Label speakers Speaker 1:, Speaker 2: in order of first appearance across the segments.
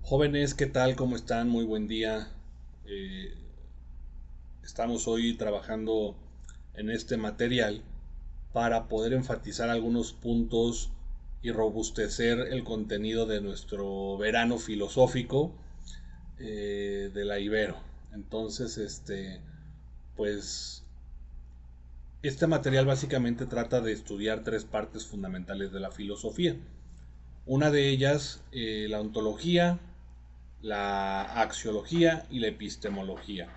Speaker 1: Jóvenes, ¿qué tal? ¿Cómo están? Muy buen día. Eh, Estamos hoy trabajando en este material para poder enfatizar algunos puntos y robustecer el contenido de nuestro verano filosófico de la Ibero. Entonces, pues, este material básicamente trata de estudiar tres partes fundamentales de la filosofía. Una de ellas, la ontología, la axiología y la epistemología.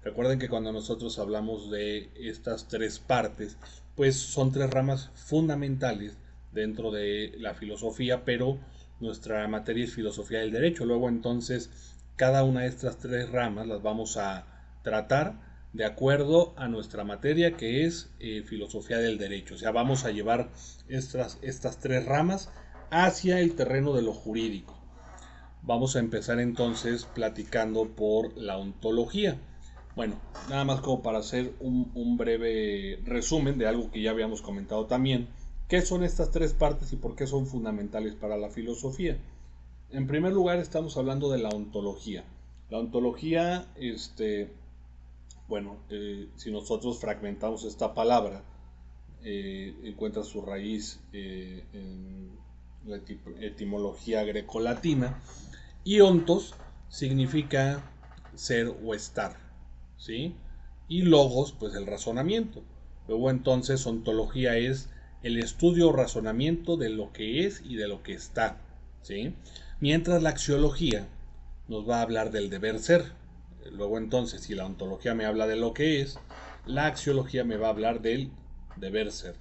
Speaker 1: Recuerden que cuando nosotros hablamos de estas tres partes, pues son tres ramas fundamentales dentro de la filosofía, pero nuestra materia es filosofía del derecho. Luego entonces cada una de estas tres ramas las vamos a tratar de acuerdo a nuestra materia que es filosofía del derecho. O sea, vamos a llevar estas tres ramas hacia el terreno de lo jurídico. Vamos a empezar entonces platicando por la ontología. Bueno, nada más como para hacer un breve resumen de algo que ya habíamos comentado también. ¿Qué son estas tres partes y por qué son fundamentales para la filosofía? En primer lugar estamos hablando de la ontología. La ontología, si nosotros fragmentamos esta palabra, encuentra su raíz en la etimología grecolatina. Y ontos significa ser o estar, ¿sí? Y logos, pues el razonamiento. Luego entonces ontología es el estudio o razonamiento de lo que es y de lo que está, ¿sí? Mientras la axiología nos va a hablar del deber ser. Luego entonces, si la ontología me habla de lo que es, la axiología me va a hablar del deber ser.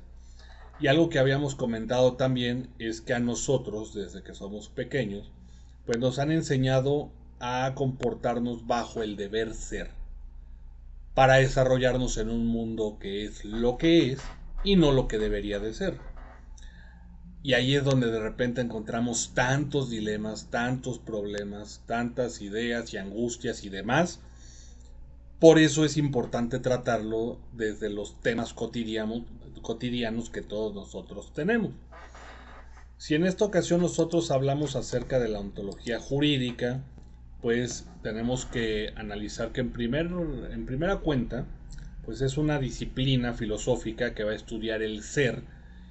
Speaker 1: Y algo que habíamos comentado también es que a nosotros, desde que somos pequeños, pues nos han enseñado a comportarnos bajo el deber ser, para desarrollarnos en un mundo que es lo que es y no lo que debería de ser. Y ahí es donde de repente encontramos tantos dilemas, tantos problemas, tantas ideas y angustias y demás. Por eso es importante tratarlo desde los temas cotidianos que todos nosotros tenemos. Si en esta ocasión nosotros hablamos acerca de la ontología jurídica, pues tenemos que analizar que en primera cuenta, pues es una disciplina filosófica que va a estudiar el ser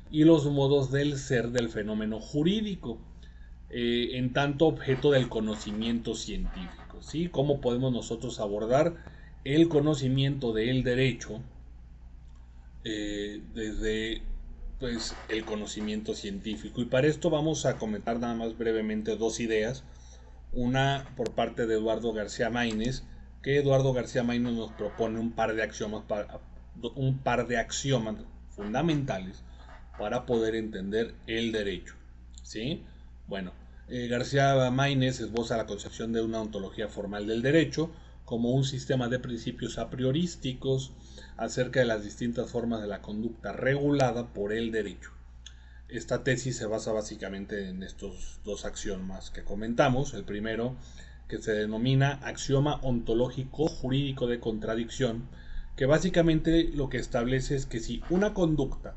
Speaker 1: y los modos del ser del fenómeno jurídico, en tanto objeto del conocimiento científico, ¿sí? ¿Cómo podemos nosotros abordar el conocimiento del derecho desde pues el conocimiento científico? Y para esto vamos a comentar nada más brevemente dos ideas. Una por parte de Eduardo García Maínez, que Eduardo García Maínez nos propone un par de axiomas fundamentales para poder entender el derecho, ¿sí? Bueno, García Maínez esboza la concepción de una ontología formal del derecho como un sistema de principios a priorísticos acerca de las distintas formas de la conducta regulada por el derecho. Esta tesis se basa básicamente en estos dos axiomas que comentamos. El primero, que se denomina axioma ontológico jurídico de contradicción, que básicamente lo que establece es que si una conducta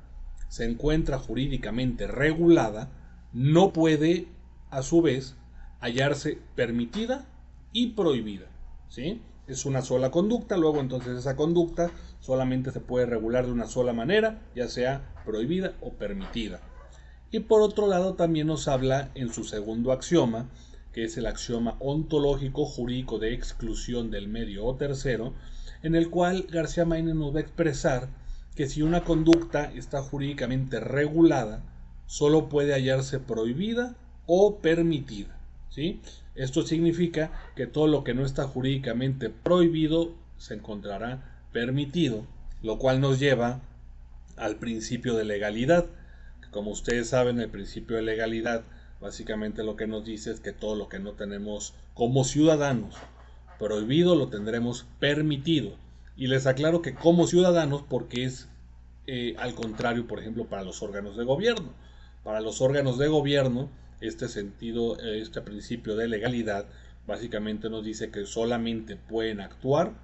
Speaker 1: se encuentra jurídicamente regulada, no puede a su vez hallarse permitida y prohibida, ¿sí? Es una sola conducta, luego entonces esa conducta solamente se puede regular de una sola manera, ya sea prohibida o permitida. Y por otro lado también nos habla en su segundo axioma, que es el axioma ontológico jurídico de exclusión del medio o tercero, en el cual García Maínez nos va a expresar que si una conducta está jurídicamente regulada, solo puede hallarse prohibida o permitida, ¿sí? Esto significa que todo lo que no está jurídicamente prohibido se encontrará permitido, lo cual nos lleva al principio de legalidad. Como ustedes saben, el principio de legalidad básicamente lo que nos dice es que todo lo que no tenemos como ciudadanos prohibido lo tendremos permitido. Y les aclaro que como ciudadanos porque es al contrario, por ejemplo, para los órganos de gobierno. Para los órganos de gobierno, este principio de legalidad básicamente nos dice que solamente pueden actuar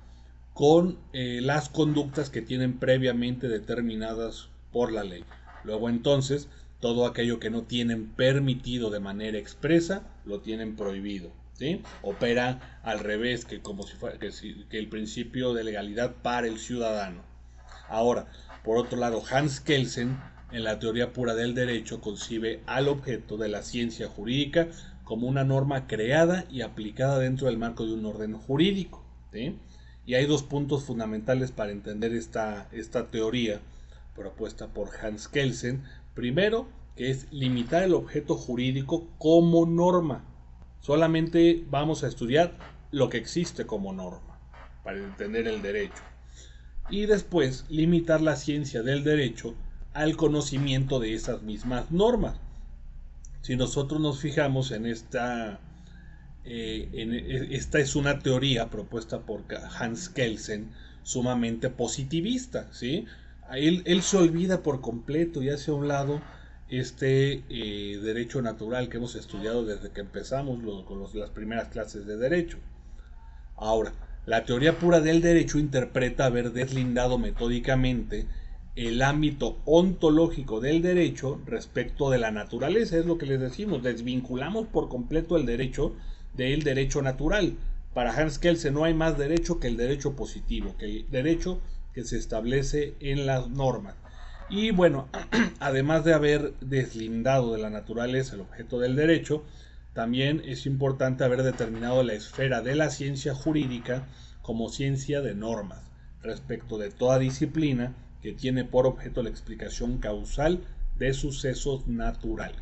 Speaker 1: con las conductas que tienen previamente determinadas por la ley. Luego entonces, todo aquello que no tienen permitido de manera expresa, lo tienen prohibido, ¿sí? Opera al revés, que como si fuera que el principio de legalidad para el ciudadano. Ahora, por otro lado, Hans Kelsen, en la teoría pura del derecho, concibe al objeto de la ciencia jurídica como una norma creada y aplicada dentro del marco de un orden jurídico, ¿sí? Y hay dos puntos fundamentales para entender esta teoría propuesta por Hans Kelsen. Primero, que es limitar el objeto jurídico como norma. Solamente vamos a estudiar lo que existe como norma para entender el derecho. Y después, limitar la ciencia del derecho al conocimiento de esas mismas normas. Si nosotros nos fijamos en esta es una teoría propuesta por Hans Kelsen sumamente positivista, ¿sí? Él se olvida por completo y hace a un lado derecho natural que hemos estudiado desde que empezamos las primeras clases de derecho. Ahora, la teoría pura del derecho interpreta haber deslindado metódicamente el ámbito ontológico del derecho respecto de la naturaleza. Es lo que les decimos, desvinculamos por completo el derecho del derecho natural. Para Hans Kelsen no hay más derecho que el derecho positivo, que el derecho que se establece en las normas. Y bueno, además de haber deslindado de la naturaleza el objeto del derecho, también es importante haber determinado la esfera de la ciencia jurídica como ciencia de normas, respecto de toda disciplina que tiene por objeto la explicación causal de sucesos naturales.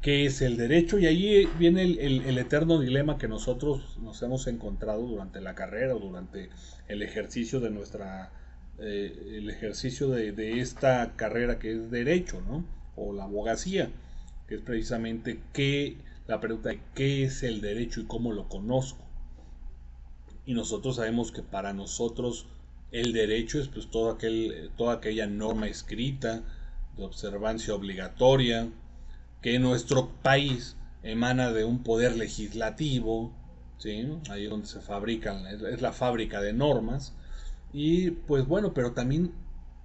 Speaker 1: ¿Qué es el derecho? Y ahí viene el eterno dilema que nosotros nos hemos encontrado durante la carrera o durante el ejercicio de de esta carrera que es derecho, ¿no? O la abogacía, que es precisamente la pregunta de qué es el derecho y cómo lo conozco. Y nosotros sabemos que para nosotros el derecho es pues toda aquella norma escrita de observancia obligatoria que en nuestro país emana de un poder legislativo, ¿sí? Ahí es donde se fabrican, es la fábrica de normas. Y pues bueno, pero también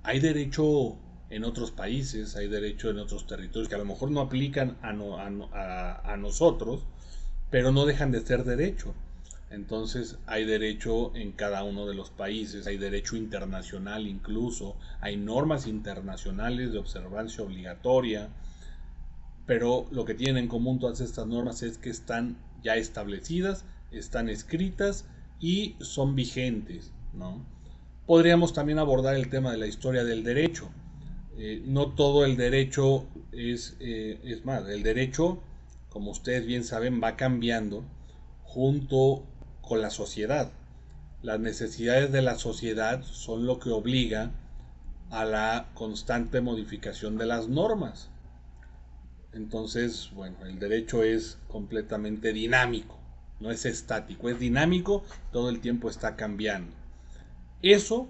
Speaker 1: hay derecho en otros países, hay derecho en otros territorios que a lo mejor no aplican a nosotros, pero no dejan de ser derecho. Entonces hay derecho en cada uno de los países, hay derecho internacional incluso, hay normas internacionales de observancia obligatoria, pero lo que tienen en común todas estas normas es que están ya establecidas, están escritas y son vigentes, ¿no? Podríamos también abordar el tema de la historia del derecho. No todo el derecho es más, el derecho, como ustedes bien saben, va cambiando junto con la sociedad. Las necesidades de la sociedad son lo que obliga a la constante modificación de las normas. Entonces, bueno, el derecho es completamente dinámico, no es estático, es dinámico, todo el tiempo está cambiando. Eso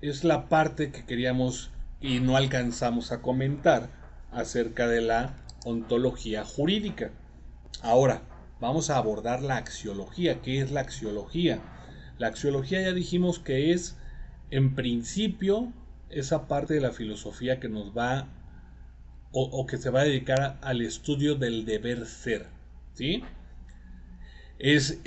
Speaker 1: es la parte que queríamos y no alcanzamos a comentar acerca de la ontología jurídica. Ahora, vamos a abordar la axiología. ¿Qué es la axiología? La axiología ya dijimos que es, en principio, esa parte de la filosofía que nos va o que se va a dedicar al estudio del deber ser, ¿sí? Es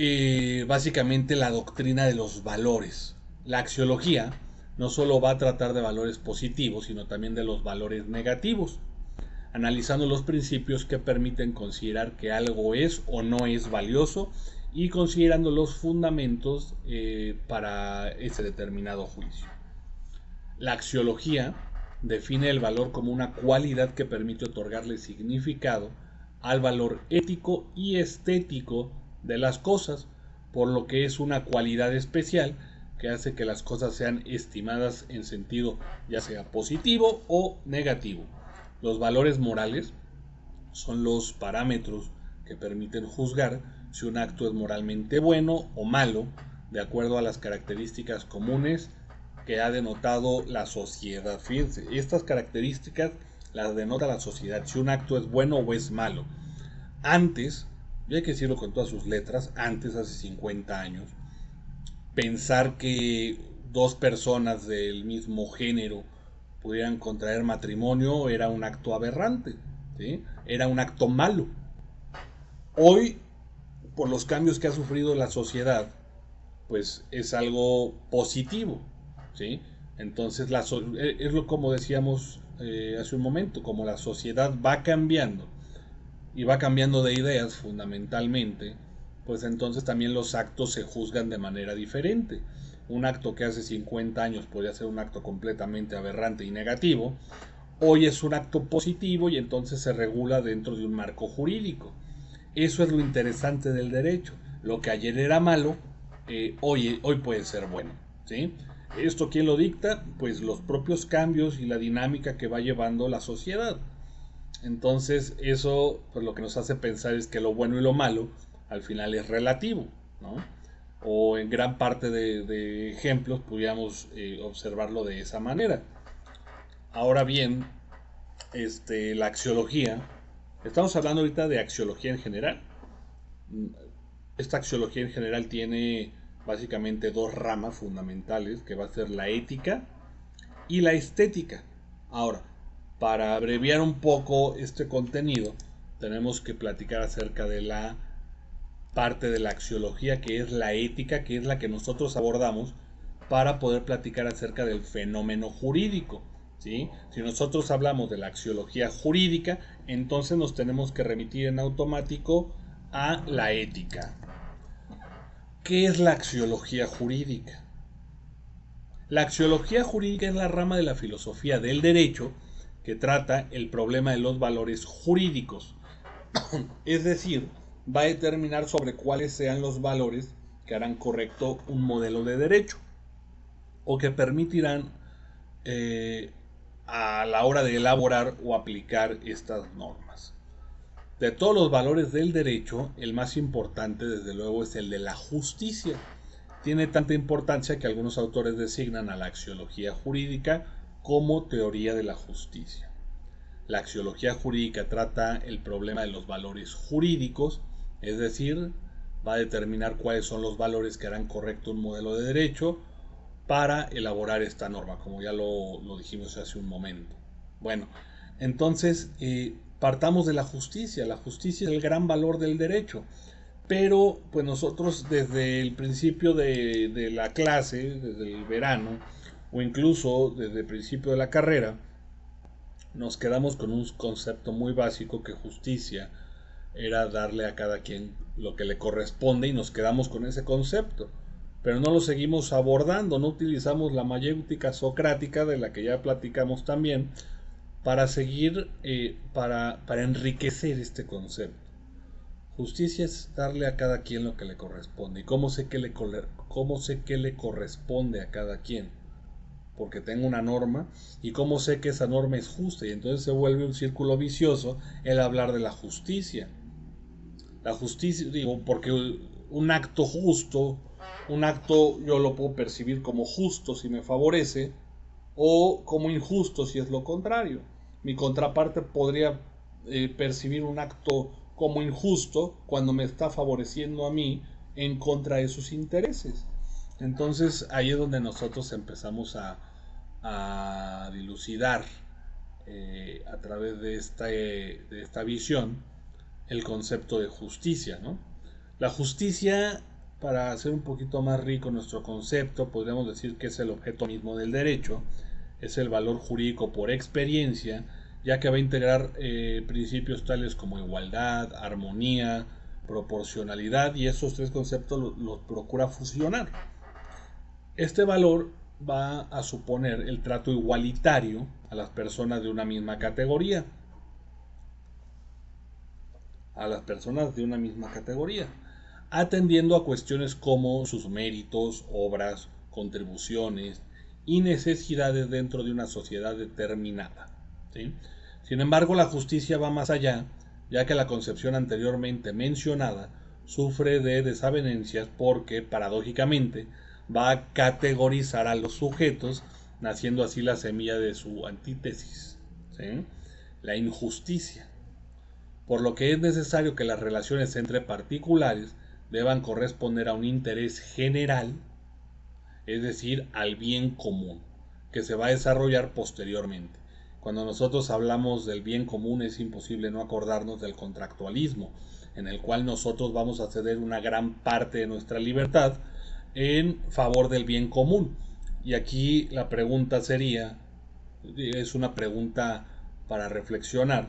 Speaker 1: básicamente la doctrina de los valores. La axiología no solo va a tratar de valores positivos, sino también de los valores negativos, analizando los principios que permiten considerar que algo es o no es valioso y considerando los fundamentos para ese determinado juicio. La axiología define el valor como una cualidad que permite otorgarle significado al valor ético y estético de las cosas, por lo que es una cualidad especial que hace que las cosas sean estimadas en sentido ya sea positivo o negativo. Los valores morales son los parámetros que permiten juzgar si un acto es moralmente bueno o malo, de acuerdo a las características comunes que ha denotado la sociedad. Fíjense, estas características las denota la sociedad, si un acto es bueno o es malo. Antes, y hay que decirlo con todas sus letras, antes, hace 50 años, pensar que dos personas del mismo género pudieran contraer matrimonio era un acto aberrante, ¿sí? Era un acto malo. Hoy por los cambios que ha sufrido la sociedad, pues es algo positivo, ¿sí? Entonces, es lo como decíamos hace un momento, como la sociedad va cambiando y va cambiando de ideas fundamentalmente, pues entonces también los actos se juzgan de manera diferente. Un acto que hace 50 años podría ser un acto completamente aberrante y negativo, hoy es un acto positivo y entonces se regula dentro de un marco jurídico. Eso es lo interesante del derecho. Lo que ayer era malo, hoy puede ser bueno, ¿sí? ¿Esto quién lo dicta? Pues los propios cambios y la dinámica que va llevando la sociedad. Entonces eso pues lo que nos hace pensar es que lo bueno y lo malo al final es relativo, ¿no? O en gran parte de ejemplos pudiéramos observarlo de esa manera. Ahora bien, la axiología, estamos hablando ahorita de axiología en general. Esta axiología en general tiene básicamente dos ramas fundamentales, que va a ser la ética y la estética. Ahora, para abreviar un poco este contenido, tenemos que platicar acerca de la parte de la axiología, que es la ética, que es la que nosotros abordamos para poder platicar acerca del fenómeno jurídico, ¿sí? Si nosotros hablamos de la axiología jurídica, entonces nos tenemos que remitir en automático a la ética. ¿Qué es la axiología jurídica? La axiología jurídica es la rama de la filosofía del derecho que trata el problema de los valores jurídicos. Es decir, va a determinar sobre cuáles sean los valores que harán correcto un modelo de derecho o que permitirán a la hora de elaborar o aplicar estas normas. De todos los valores del derecho, el más importante desde luego es el de la justicia. Tiene tanta importancia que algunos autores designan a la axiología jurídica como teoría de la justicia. La axiología jurídica trata el problema de los valores jurídicos, es decir, va a determinar cuáles son los valores que harán correcto un modelo de derecho para elaborar esta norma, como ya lo dijimos hace un momento. Bueno, entonces partamos de la justicia. La justicia es el gran valor del derecho. Pero pues nosotros desde el principio de la clase, desde el verano, o incluso desde el principio de la carrera, nos quedamos con un concepto muy básico que justicia era darle a cada quien lo que le corresponde y nos quedamos con ese concepto. Pero no lo seguimos abordando, no utilizamos la mayéutica socrática de la que ya platicamos también para seguir, para enriquecer este concepto. Justicia es darle a cada quien lo que le corresponde. ¿Y cómo sé qué le corresponde a cada quien? Porque tengo una norma y cómo sé que esa norma es justa. Y entonces se vuelve un círculo vicioso el hablar de la justicia. La justicia, digo, porque un acto justo, un acto yo lo puedo percibir como justo si me favorece o como injusto si es lo contrario. Mi contraparte podría percibir un acto como injusto cuando me está favoreciendo a mí en contra de sus intereses. Entonces ahí es donde nosotros empezamos a dilucidar a través de esta visión el concepto de justicia, ¿no? La justicia, para hacer un poquito más rico nuestro concepto, podríamos decir que es el objeto mismo del derecho, es el valor jurídico por experiencia, ya que va a integrar principios tales como igualdad, armonía, proporcionalidad, y esos tres conceptos los procura fusionar. Este valor va a suponer el trato igualitario a las personas de una misma categoría. Atendiendo a cuestiones como sus méritos, obras, contribuciones y necesidades dentro de una sociedad determinada, ¿sí? Sin embargo, la justicia va más allá, ya que la concepción anteriormente mencionada sufre de desavenencias porque, paradójicamente, va a categorizar a los sujetos, naciendo así la semilla de su antítesis, ¿sí? La injusticia. Por lo que es necesario que las relaciones entre particulares deban corresponder a un interés general, es decir, al bien común, que se va a desarrollar posteriormente. Cuando nosotros hablamos del bien común es imposible no acordarnos del contractualismo. en el cual nosotros vamos a ceder una gran parte de nuestra libertad en favor del bien común. Y aquí la pregunta sería, es una pregunta para reflexionar,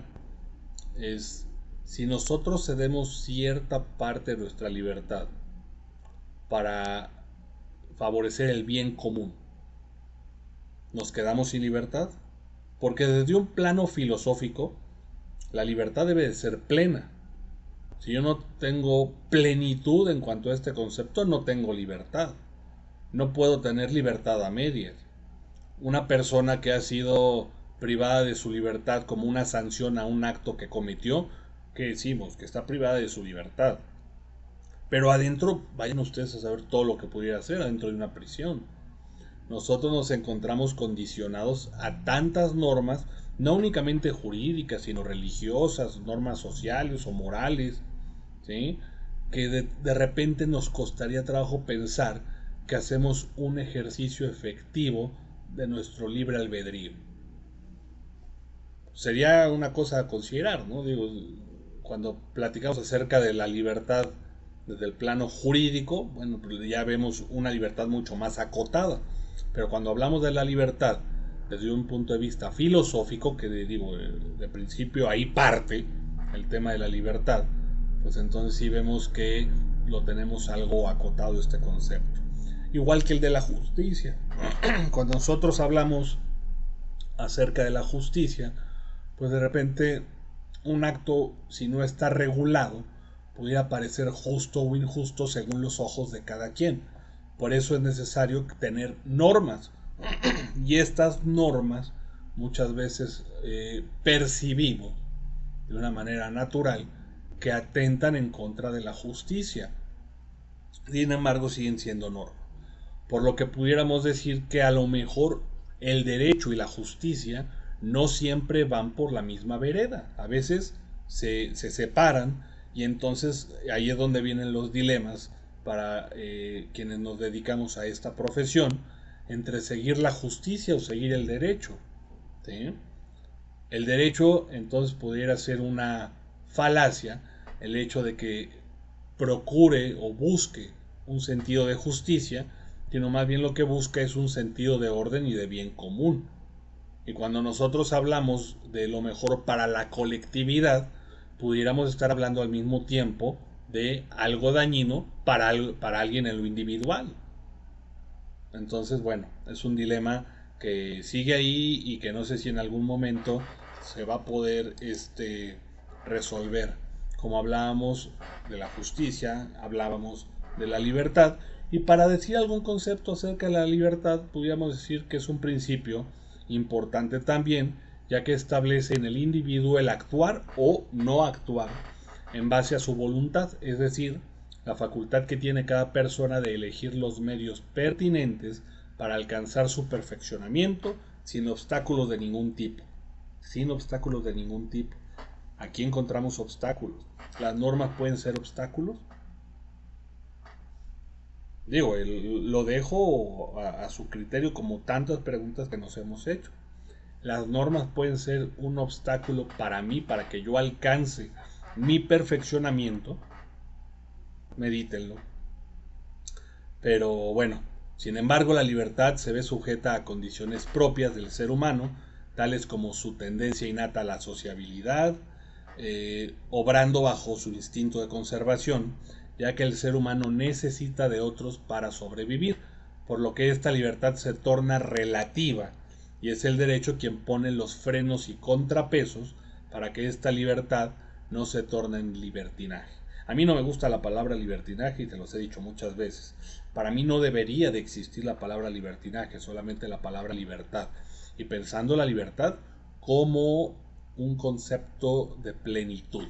Speaker 1: es si nosotros cedemos cierta parte de nuestra libertad para favorecer el bien común, ¿nos quedamos sin libertad? Porque desde un plano filosófico, la libertad debe de ser plena. Si yo no tengo plenitud en cuanto a este concepto, no tengo libertad. No puedo tener libertad a medias. Una persona que ha sido privada de su libertad como una sanción a un acto que cometió, ¿qué decimos? Que está privada de su libertad. Pero adentro, vayan ustedes a saber todo lo que pudiera hacer adentro de una prisión. Nosotros nos encontramos condicionados a tantas normas, no únicamente jurídicas, sino religiosas, normas sociales o morales, ¿sí? Que de repente nos costaría trabajo pensar que hacemos un ejercicio efectivo de nuestro libre albedrío. Sería una cosa a considerar, ¿no? Digo, cuando platicamos acerca de la libertad desde el plano jurídico, bueno, pues ya vemos una libertad mucho más acotada. Pero cuando hablamos de la libertad desde un punto de vista filosófico, que digo, de principio ahí parte el tema de la libertad, pues entonces sí vemos que lo tenemos algo acotado este concepto. Igual que el de la justicia. Cuando nosotros hablamos acerca de la justicia, pues de repente un acto, si no está regulado, pudiera parecer justo o injusto según los ojos de cada quien. Por eso es necesario tener normas. Y estas normas muchas veces percibimos de una manera natural que atentan en contra de la justicia. Sin embargo, siguen siendo normas. Por lo que pudiéramos decir que a lo mejor el derecho y la justicia no siempre van por la misma vereda. A veces se separan y entonces ahí es donde vienen los dilemas para quienes nos dedicamos a esta profesión, entre seguir la justicia o seguir el derecho, ¿sí? El derecho entonces pudiera ser una falacia, el hecho de que procure o busque un sentido de justicia, sino más bien lo que busca es un sentido de orden y de bien común. Y cuando nosotros hablamos de lo mejor para la colectividad, pudiéramos estar hablando al mismo tiempo de algo dañino para alguien en lo individual. Entonces, bueno, es un dilema que sigue ahí y que no sé si en algún momento se va a poder resolver. Como hablábamos de la justicia, hablábamos de la libertad, y para decir algún concepto acerca de la libertad, podríamos decir que es un principio importante también, ya que establece en el individuo el actuar o no actuar en base a su voluntad, es decir, la facultad que tiene cada persona de elegir los medios pertinentes para alcanzar su perfeccionamiento sin obstáculos de ningún tipo. Sin obstáculos de ningún tipo. Aquí encontramos obstáculos. ¿Las normas pueden ser obstáculos? Digo, lo dejo a su criterio como tantas preguntas que nos hemos hecho. Las normas pueden ser un obstáculo para mí, para que yo alcance mi perfeccionamiento. Medítenlo. Pero bueno, sin embargo, la libertad se ve sujeta a condiciones propias del ser humano, tales como su tendencia innata a la sociabilidad, obrando bajo su instinto de conservación, ya que el ser humano necesita de otros para sobrevivir, por lo que esta libertad se torna relativa, y es el derecho quien pone los frenos y contrapesos para que esta libertad no se torne en libertinaje. A mí no me gusta la palabra libertinaje y te los he dicho muchas veces. Para mí no debería de existir la palabra libertinaje, solamente la palabra libertad. Y pensando la libertad como un concepto de plenitud,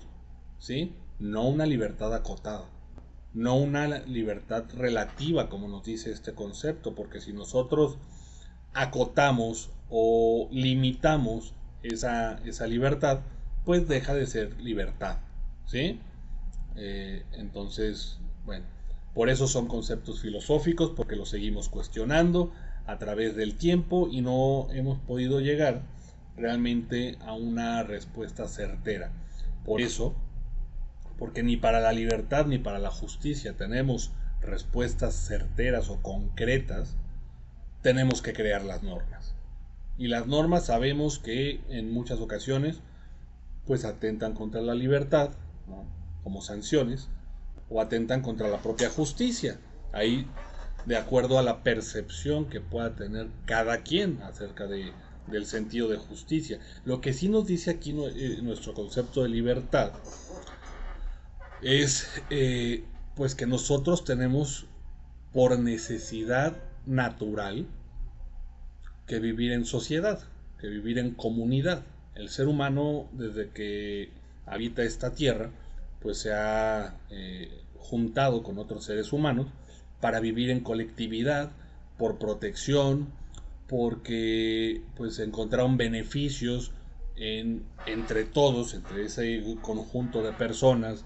Speaker 1: ¿sí? No una libertad acotada, no una libertad relativa como nos dice este concepto, porque si nosotros acotamos o limitamos esa libertad, pues deja de ser libertad, ¿sí? Entonces, bueno, por eso son conceptos filosóficos, porque los seguimos cuestionando a través del tiempo y no hemos podido llegar realmente a una respuesta certera. Por eso porque ni para la libertad ni para la justicia tenemos respuestas certeras o concretas, tenemos que crear las normas. Y las normas sabemos que en muchas ocasiones pues atentan contra la libertad, ¿no?, como sanciones, o atentan contra la propia justicia. Ahí, de acuerdo a la percepción que pueda tener cada quien acerca del sentido de justicia. Lo que sí nos dice aquí nuestro concepto de libertad es pues que nosotros tenemos por necesidad natural que vivir en sociedad, que vivir en comunidad. El ser humano, desde que habita esta tierra, pues se ha juntado con otros seres humanos para vivir en colectividad, por protección, porque pues encontraron beneficios entre todos, entre ese conjunto de personas,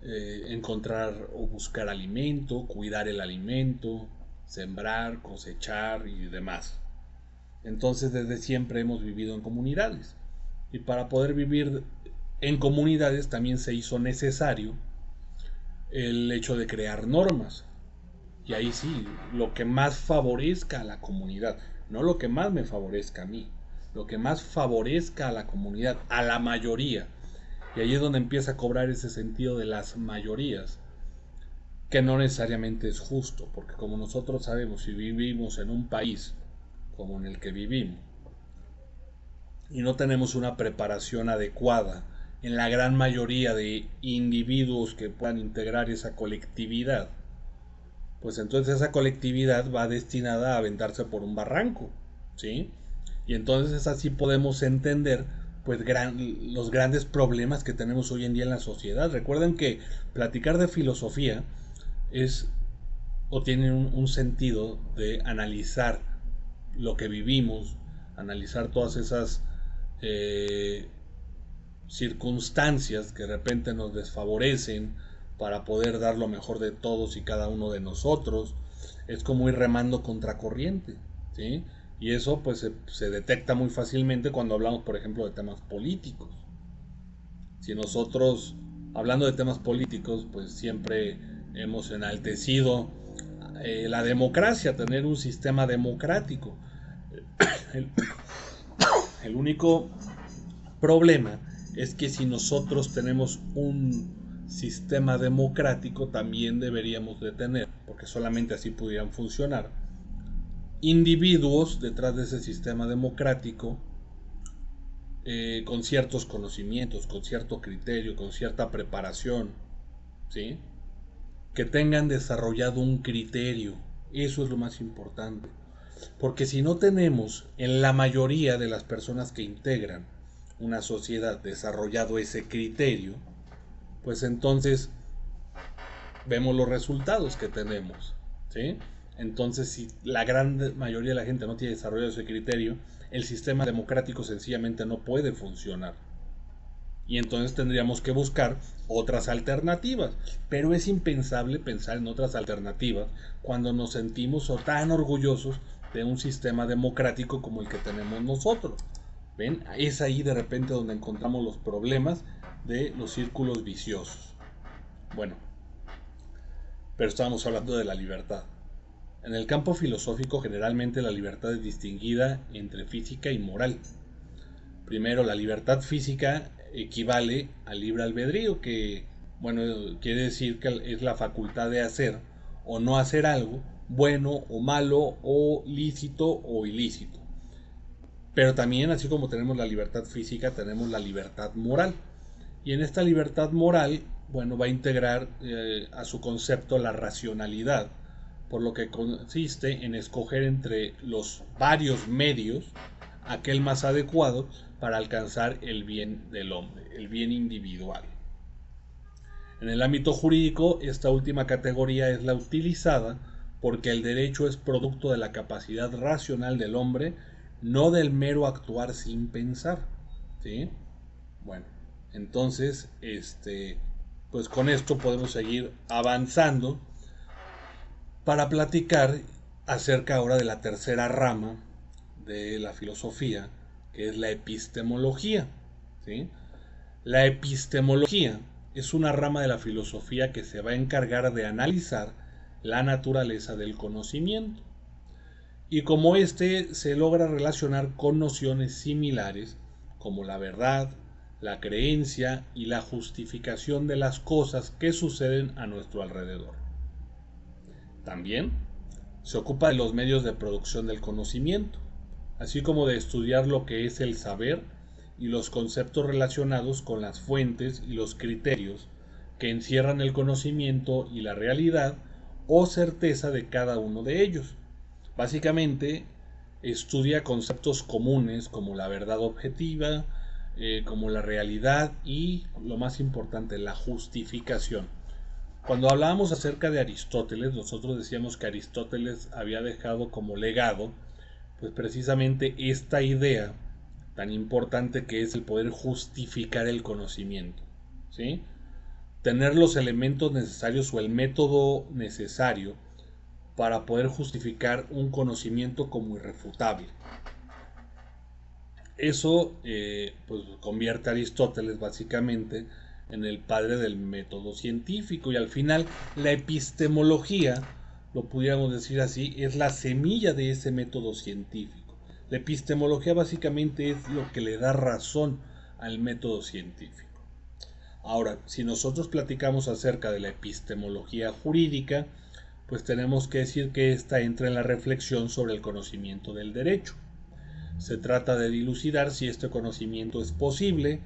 Speaker 1: encontrar o buscar alimento, cuidar el alimento, sembrar, cosechar y demás. Entonces desde siempre hemos vivido en comunidades, y para poder vivir en comunidades también se hizo necesario el hecho de crear normas. Y ahí sí, lo que más favorezca a la comunidad, no lo que más me favorezca a mí, lo que más favorezca a la comunidad, a la mayoría. Y ahí es donde empieza a cobrar ese sentido de las mayorías, que no necesariamente es justo, porque como nosotros sabemos, si vivimos en un país como en el que vivimos y no tenemos una preparación adecuada en la gran mayoría de individuos que puedan integrar esa colectividad, pues entonces esa colectividad va destinada a aventarse por un barranco, ¿sí? Y entonces así podemos entender pues los grandes problemas que tenemos hoy en día en la sociedad. Recuerden que platicar de filosofía es o tiene un sentido de analizar lo que vivimos, analizar todas esas circunstancias que de repente nos desfavorecen para poder dar lo mejor de todos y cada uno de nosotros. Es como ir remando contracorriente, ¿sí? Y eso pues se detecta muy fácilmente cuando hablamos, por ejemplo, de temas políticos. Si nosotros, hablando de temas políticos, pues siempre hemos enaltecido la democracia, tener un sistema democrático. El, el único problema es que si nosotros tenemos un sistema democrático, también deberíamos de tener, porque solamente así pudieran funcionar, individuos detrás de ese sistema democrático con ciertos conocimientos, con cierto criterio, con cierta preparación, ¿sí?, que tengan desarrollado un criterio. Eso es lo más importante, porque si no tenemos en la mayoría de las personas que integran una sociedad desarrollado ese criterio, pues entonces vemos los resultados que tenemos, ¿sí? Entonces, si la gran mayoría de la gente no tiene desarrollado ese criterio, el sistema democrático sencillamente no puede funcionar. Y entonces tendríamos que buscar otras alternativas. Pero es impensable pensar en otras alternativas cuando nos sentimos tan orgullosos de un sistema democrático como el que tenemos nosotros. ¿Ven? Es ahí de repente donde encontramos los problemas de los círculos viciosos. Bueno, pero estábamos hablando de la libertad. En el campo filosófico generalmente la libertad es distinguida entre física y moral. Primero, la libertad física equivale al libre albedrío, que, bueno, quiere decir que es la facultad de hacer o no hacer algo, bueno o malo, o lícito o ilícito. Pero también, así como tenemos la libertad física, tenemos la libertad moral. Y en esta libertad moral, bueno, va a integrar a su concepto la racionalidad, por lo que consiste en escoger entre los varios medios aquel más adecuado para alcanzar el bien del hombre, el bien individual. En el ámbito jurídico, esta última categoría es la utilizada porque el derecho es producto de la capacidad racional del hombre, no del mero actuar sin pensar, ¿sí? Bueno, entonces, pues con esto podemos seguir avanzando para platicar acerca ahora de la tercera rama de la filosofía, que es la epistemología, ¿sí? La epistemología es una rama de la filosofía que se va a encargar de analizar la naturaleza del conocimiento. Y como éste se logra relacionar con nociones similares como la verdad, la creencia y la justificación de las cosas que suceden a nuestro alrededor. También se ocupa de los medios de producción del conocimiento, así como de estudiar lo que es el saber y los conceptos relacionados con las fuentes y los criterios que encierran el conocimiento y la realidad o certeza de cada uno de ellos. Básicamente, estudia conceptos comunes como la verdad objetiva, como la realidad y, lo más importante, la justificación. Cuando hablábamos acerca de Aristóteles, nosotros decíamos que Aristóteles había dejado como legado, pues precisamente esta idea tan importante que es el poder justificar el conocimiento, ¿sí? Tener los elementos necesarios o el método necesario para poder justificar un conocimiento como irrefutable. Eso pues convierte a Aristóteles básicamente en el padre del método científico, y al final la epistemología, lo pudiéramos decir así, es la semilla de ese método científico. La epistemología básicamente es lo que le da razón al método científico. Ahora, si nosotros platicamos acerca de la epistemología jurídica, pues tenemos que decir que esta entra en la reflexión sobre el conocimiento del derecho. Se trata de dilucidar si este conocimiento es posible,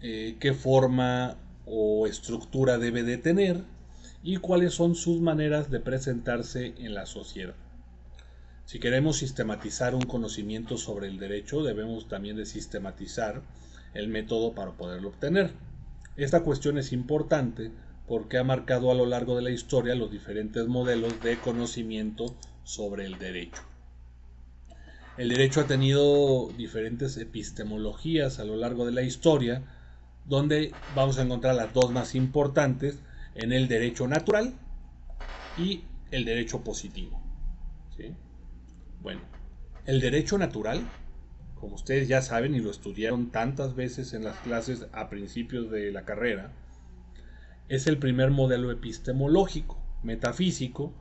Speaker 1: qué forma o estructura debe de tener y cuáles son sus maneras de presentarse en la sociedad. Si queremos sistematizar un conocimiento sobre el derecho, debemos también de sistematizar el método para poderlo obtener. Esta cuestión es importante porque ha marcado a lo largo de la historia los diferentes modelos de conocimiento sobre el derecho. El derecho ha tenido diferentes epistemologías a lo largo de la historia, donde vamos a encontrar las dos más importantes en el derecho natural y el derecho positivo. ¿Sí? Bueno, el derecho natural, como ustedes ya saben y lo estudiaron tantas veces en las clases a principios de la carrera, es el primer modelo epistemológico, metafísico,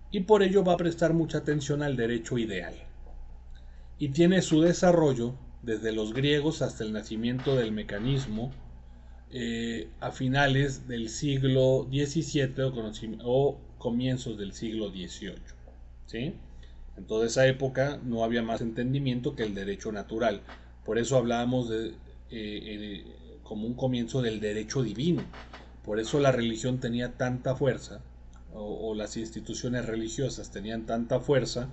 Speaker 1: y por ello va a prestar mucha atención al derecho ideal. Y tiene su desarrollo desde los griegos hasta el nacimiento del mecanismo a finales del siglo XVII o comienzos del siglo XVIII. ¿Sí? En toda esa época no había más entendimiento que el derecho natural. Por eso hablábamos como un comienzo del derecho divino. Por eso la religión tenía tanta fuerza, o las instituciones religiosas tenían tanta fuerza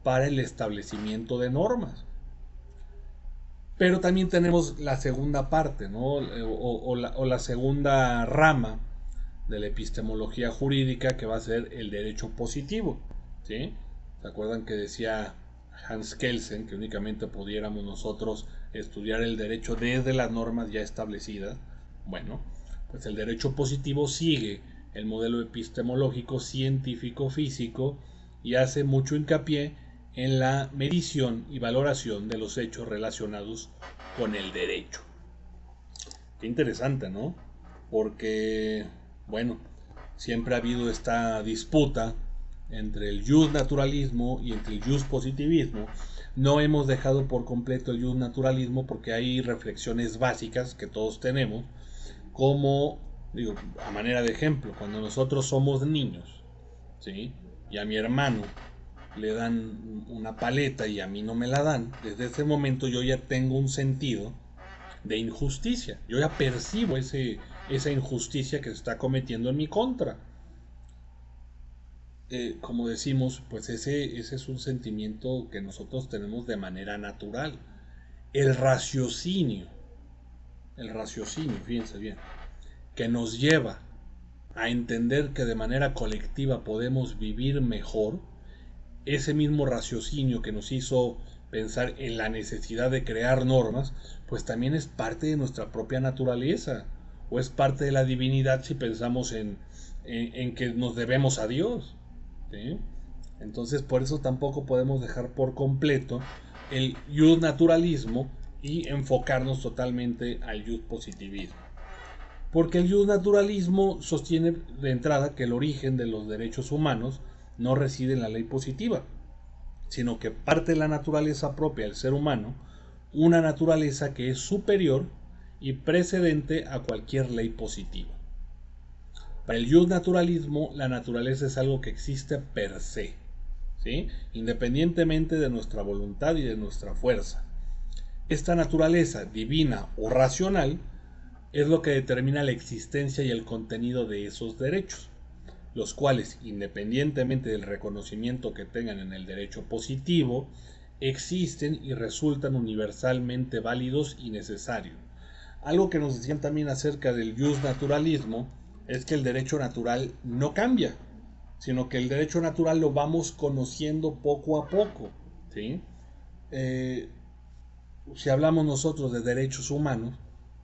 Speaker 1: para el establecimiento de normas. Pero también tenemos la segunda parte, ¿no? o la segunda rama de la epistemología jurídica, que va a ser el derecho positivo. ¿Sí? ¿Se acuerdan que decía Hans Kelsen que únicamente pudiéramos nosotros estudiar el derecho desde las normas ya establecidas? Bueno, pues el derecho positivo sigue el modelo epistemológico científico-físico y hace mucho hincapié en la medición y valoración de los hechos relacionados con el derecho. Qué interesante, ¿no? Porque, bueno, siempre ha habido esta disputa entre el justnaturalismo y entre el justpositivismo. No hemos dejado por completo el justnaturalismo porque hay reflexiones básicas que todos tenemos, como, digo, a manera de ejemplo, cuando nosotros somos niños, ¿sí? Y a mi hermano le dan una paleta y a mí no me la dan, desde ese momento yo ya tengo un sentido de injusticia. Yo ya percibo esa injusticia que se está cometiendo en mi contra. Como decimos, pues ese es un sentimiento que nosotros tenemos de manera natural. El raciocinio, fíjense bien, que nos lleva a entender que de manera colectiva podemos vivir mejor, ese mismo raciocinio que nos hizo pensar en la necesidad de crear normas, pues también es parte de nuestra propia naturaleza, o es parte de la divinidad si pensamos en que nos debemos a Dios. ¿Sí? Entonces por eso tampoco podemos dejar por completo el justnaturalismo y enfocarnos totalmente al justpositivismo. Porque el justnaturalismo sostiene de entrada que el origen de los derechos humanos no reside en la ley positiva, sino que parte de la naturaleza propia del ser humano, una naturaleza que es superior y precedente a cualquier ley positiva. Para el justnaturalismo, la naturaleza es algo que existe per se, ¿sí? Independientemente de nuestra voluntad y de nuestra fuerza. Esta naturaleza divina o racional es lo que determina la existencia y el contenido de esos derechos, los cuales, independientemente del reconocimiento que tengan en el derecho positivo, existen y resultan universalmente válidos y necesarios. Algo que nos decían también acerca del justnaturalismo es que el derecho natural no cambia, sino que el derecho natural lo vamos conociendo poco a poco, ¿sí? Si hablamos nosotros de derechos humanos,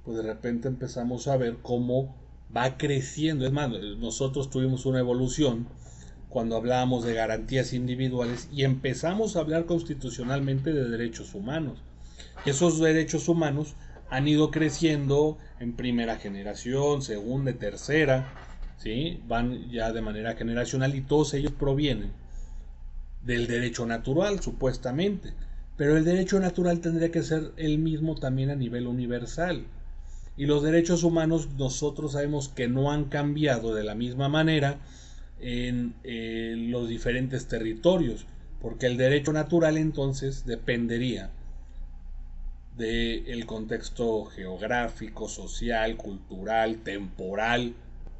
Speaker 1: pues de repente empezamos a ver cómo va creciendo. Es más, nosotros tuvimos una evolución cuando hablábamos de garantías individuales y empezamos a hablar constitucionalmente de derechos humanos. Esos derechos humanos han ido creciendo en primera generación, segunda y tercera, ¿sí? Van ya de manera generacional y todos ellos provienen del derecho natural, supuestamente. Pero el derecho natural tendría que ser el mismo también a nivel universal. Y los derechos humanos nosotros sabemos que no han cambiado de la misma manera en los diferentes territorios, porque el derecho natural entonces dependería del contexto geográfico, social, cultural, temporal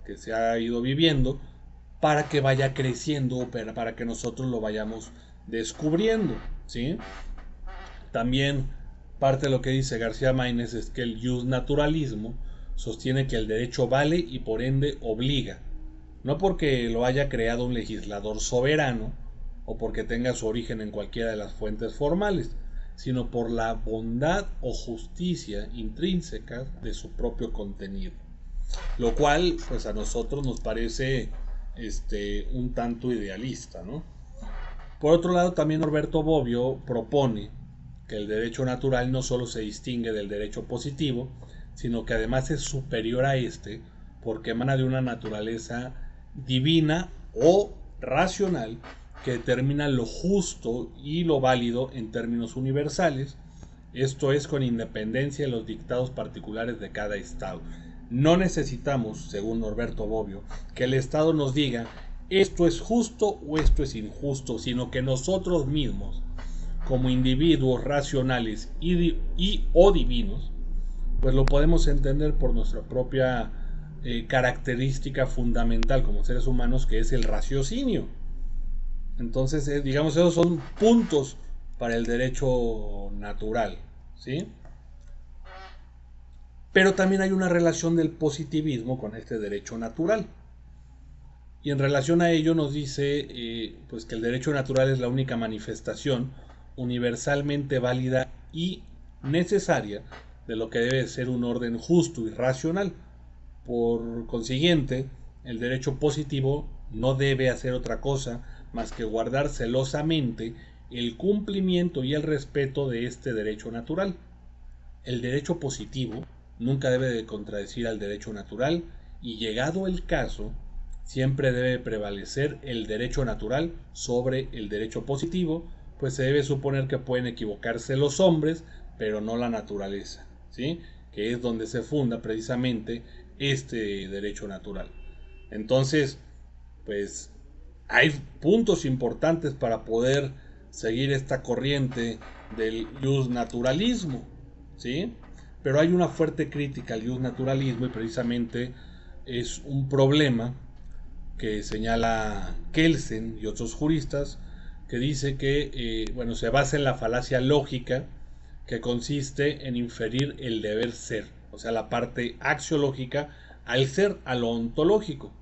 Speaker 1: que se ha ido viviendo para que vaya creciendo, para que nosotros lo vayamos descubriendo, ¿sí? También parte de lo que dice García Maínez es que el justnaturalismo sostiene que el derecho vale y por ende obliga, no porque lo haya creado un legislador soberano o porque tenga su origen en cualquiera de las fuentes formales, sino por la bondad o justicia intrínseca de su propio contenido. Lo cual, pues a nosotros nos parece un tanto idealista, ¿no? Por otro lado, también Norberto Bobbio propone que el derecho natural no solo se distingue del derecho positivo, sino que además es superior a este porque emana de una naturaleza divina o racional que determina lo justo y lo válido en términos universales, esto es con independencia de los dictados particulares de cada Estado. No necesitamos, según Norberto Bobbio, que el Estado nos diga esto es justo o esto es injusto, sino que nosotros mismos, como individuos racionales o divinos, pues lo podemos entender por nuestra propia característica fundamental como seres humanos, que es el raciocinio. Entonces, digamos, esos son puntos para el derecho natural, ¿sí? Pero también hay una relación del positivismo con este derecho natural. Y en relación a ello nos dice pues que el derecho natural es la única manifestación universalmente válida y necesaria de lo que debe ser un orden justo y racional. Por consiguiente, el derecho positivo no debe hacer otra cosa más que guardar celosamente el cumplimiento y el respeto de este derecho natural. El derecho positivo nunca debe de contradecir al derecho natural y, llegado el caso, siempre debe prevalecer el derecho natural sobre el derecho positivo, pues se debe suponer que pueden equivocarse los hombres, pero no la naturaleza, ¿sí? Que es donde se funda precisamente este derecho natural. Entonces, pues hay puntos importantes para poder seguir esta corriente del justnaturalismo, ¿sí? Pero hay una fuerte crítica al justnaturalismo y precisamente es un problema que señala Kelsen y otros juristas, que dice que se basa en la falacia lógica, que consiste en inferir el deber ser, o sea, la parte axiológica, al ser, a lo ontológico.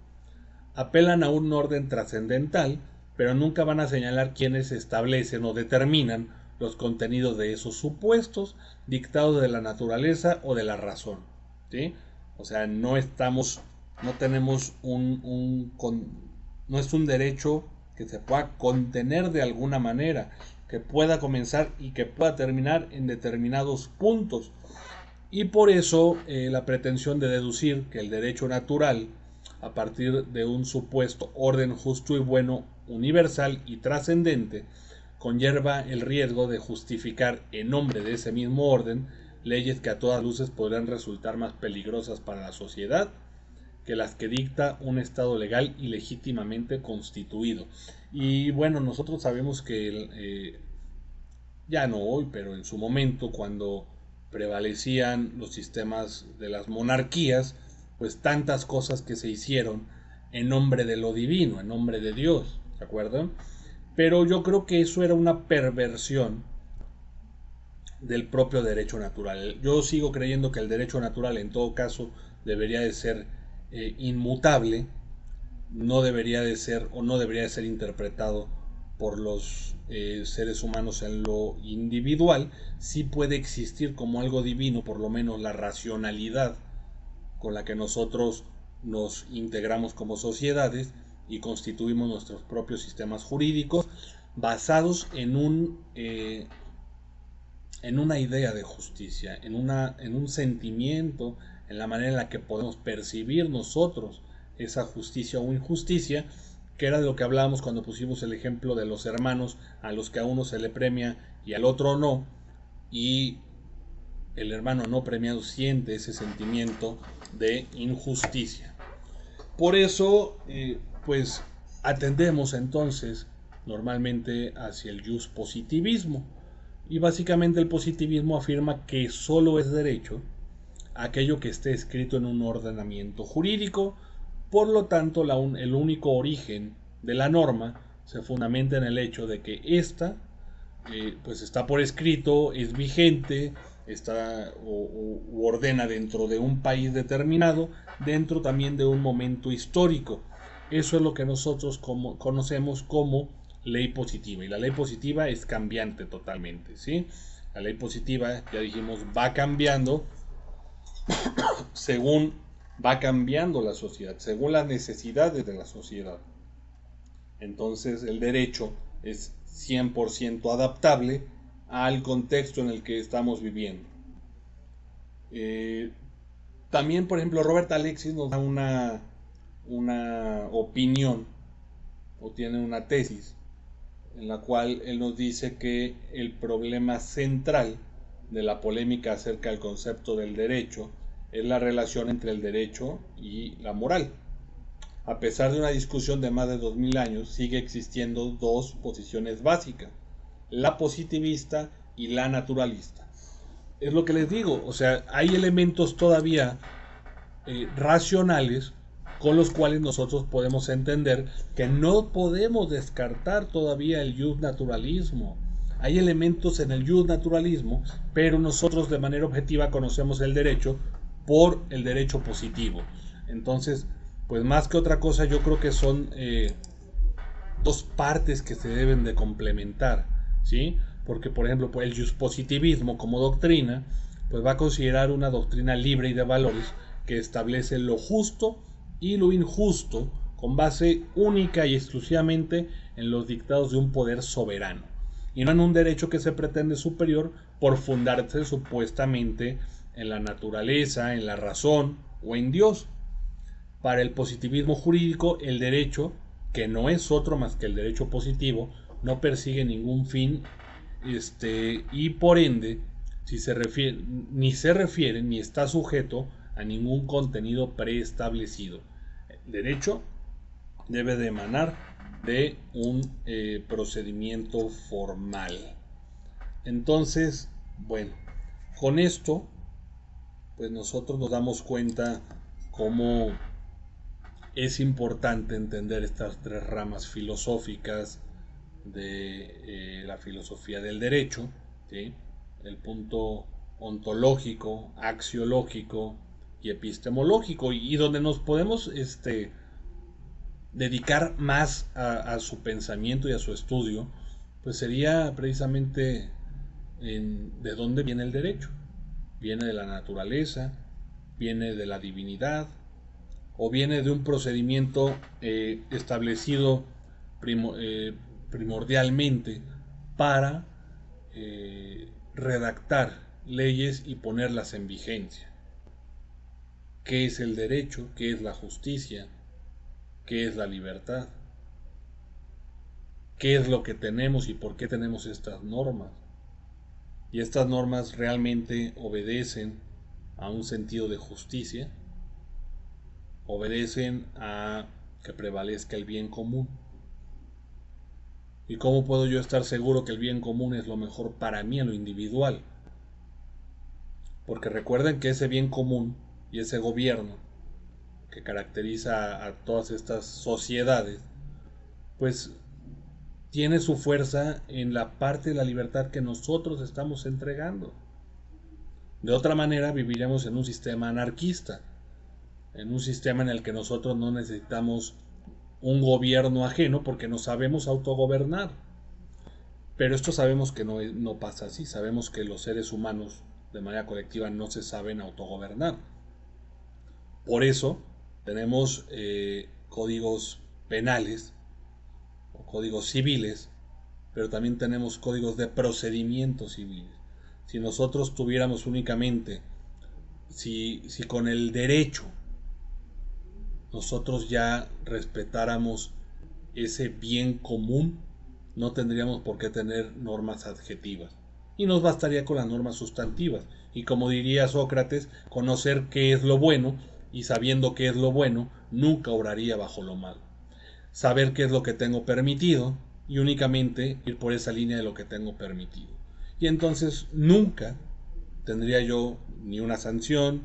Speaker 1: Apelan a un orden trascendental, pero nunca van a señalar quiénes establecen o determinan los contenidos de esos supuestos dictados de la naturaleza o de la razón, ¿sí? O sea, no tenemos no es un derecho que se pueda contener de alguna manera, que pueda comenzar y que pueda terminar en determinados puntos. Y por eso la pretensión de deducir que el derecho natural, a partir de un supuesto orden justo y bueno, universal y trascendente, conlleva el riesgo de justificar en nombre de ese mismo orden leyes que a todas luces podrán resultar más peligrosas para la sociedad que las que dicta un Estado legal y legítimamente constituido. Y bueno, nosotros sabemos que ya no hoy, pero en su momento, cuando prevalecían los sistemas de las monarquías, pues tantas cosas que se hicieron en nombre de lo divino, en nombre de Dios, ¿se acuerdan? Pero yo creo que eso era una perversión del propio derecho natural. Yo sigo creyendo que el derecho natural en todo caso debería de ser inmutable, no debería de ser o no debería de ser interpretado por los seres humanos en lo individual. Sí puede existir como algo divino, por lo menos la racionalidad con la que nosotros nos integramos como sociedades y constituimos nuestros propios sistemas jurídicos basados en una idea de justicia, en un sentimiento, en la manera en la que podemos percibir nosotros esa justicia o injusticia, que era de lo que hablábamos cuando pusimos el ejemplo de los hermanos a los que a uno se le premia y al otro no, y el hermano no premiado siente ese sentimiento de injusticia. Por eso, pues atendemos entonces normalmente hacia el positivismo. Y básicamente el positivismo afirma que solo es derecho aquello que esté escrito en un ordenamiento jurídico. Por lo tanto, el único origen de la norma se fundamenta en el hecho de que ésta pues está por escrito, es vigente, está o ordena dentro de un país determinado, dentro también de un momento histórico. Eso es lo que nosotros conocemos como ley positiva. Y la ley positiva es cambiante totalmente, ¿sí? La ley positiva, ya dijimos, va cambiando según va cambiando la sociedad, según las necesidades de la sociedad. Entonces el derecho es 100% adaptable al contexto en el que estamos viviendo. También, por ejemplo, Robert Alexis nos da una opinión o tiene una tesis en la cual él nos dice que el problema central de la polémica acerca del concepto del derecho es la relación entre el derecho y la moral. A pesar de una discusión de más de 2000 años, sigue existiendo dos posiciones básicas, la positivista y la naturalista. Es lo que les digo, o sea, hay elementos todavía racionales con los cuales nosotros podemos entender que no podemos descartar todavía el naturalismo. Hay elementos en el naturalismo, pero nosotros de manera objetiva conocemos el derecho por el derecho positivo. Entonces, pues más que otra cosa, yo creo que son dos partes que se deben de complementar, ¿sí? Porque, por ejemplo, el positivismo como doctrina, pues va a considerar una doctrina libre y de valores que establece lo justo y lo injusto con base única y exclusivamente en los dictados de un poder soberano y no en un derecho que se pretende superior por fundarse supuestamente en la naturaleza, en la razón o en Dios. Para el positivismo jurídico, el derecho, que no es otro más que el derecho positivo, no persigue ningún fin y por ende si se refiere ni está sujeto a ningún contenido preestablecido. El derecho debe de emanar de un procedimiento formal. Entonces, bueno, con esto, pues nosotros nos damos cuenta cómo es importante entender estas tres ramas filosóficas de la filosofía del derecho, ¿sí? El punto ontológico, axiológico y epistemológico, y donde nos podemos dedicar más a su pensamiento y a su estudio, pues sería precisamente de dónde viene el derecho. Viene de la naturaleza, viene de la divinidad, o viene de un procedimiento establecido primordialmente para redactar leyes y ponerlas en vigencia. ¿Qué es el derecho? ¿Qué es la justicia? ¿Qué es la libertad? ¿Qué es lo que tenemos y por qué tenemos estas normas? ¿Y estas normas realmente obedecen a un sentido de justicia? ¿Obedecen a que prevalezca el bien común? ¿Y cómo puedo yo estar seguro que el bien común es lo mejor para mí en lo individual? Porque recuerden que ese bien común y ese gobierno que caracteriza a todas estas sociedades, pues tiene su fuerza en la parte de la libertad que nosotros estamos entregando. De otra manera viviríamos en un sistema anarquista, en un sistema en el que nosotros no necesitamos un gobierno ajeno porque nos sabemos autogobernar. Pero esto sabemos que no pasa así, sabemos que los seres humanos de manera colectiva no se saben autogobernar. Por eso tenemos códigos penales o códigos civiles, pero también tenemos códigos de procedimientos civiles. Si nosotros tuviéramos únicamente, si con el derecho nosotros ya respetáramos ese bien común, no tendríamos por qué tener normas adjetivas. Y nos bastaría con las normas sustantivas. Y como diría Sócrates, conocer qué es lo bueno y sabiendo qué es lo bueno, nunca obraría bajo lo malo. Saber qué es lo que tengo permitido y únicamente ir por esa línea de lo que tengo permitido. Y entonces nunca tendría yo ni una sanción,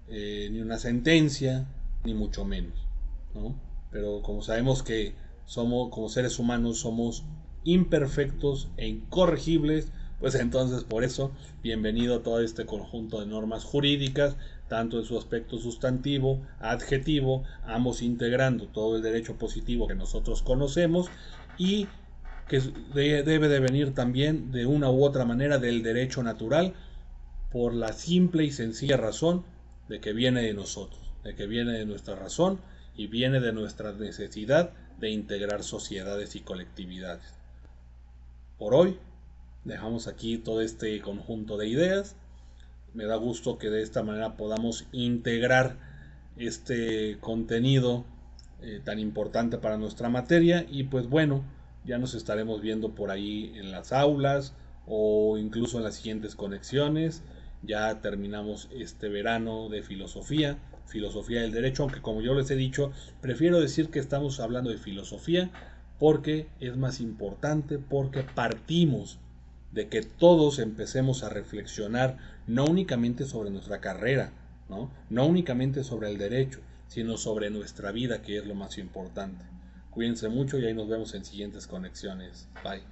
Speaker 1: ni una sentencia, ni mucho menos, ¿no? Pero como sabemos que somos, como seres humanos, somos imperfectos e incorregibles, pues entonces por eso, bienvenido a todo este conjunto de normas jurídicas, tanto en su aspecto sustantivo, adjetivo, ambos integrando todo el derecho positivo que nosotros conocemos y que debe de venir también de una u otra manera del derecho natural, por la simple y sencilla razón de que viene de nosotros, de que viene de nuestra razón y viene de nuestra necesidad de integrar sociedades y colectividades. Por hoy dejamos aquí todo este conjunto de ideas. Me da gusto que de esta manera podamos integrar este contenido tan importante para nuestra materia y pues bueno, ya nos estaremos viendo por ahí en las aulas o incluso en las siguientes conexiones. Ya terminamos este verano de filosofía del derecho, aunque como yo les he dicho, prefiero decir que estamos hablando de filosofía porque es más importante, porque partimos de que todos empecemos a reflexionar no únicamente sobre nuestra carrera, no únicamente sobre el derecho, sino sobre nuestra vida, que es lo más importante. Cuídense mucho y ahí nos vemos en siguientes conexiones. Bye.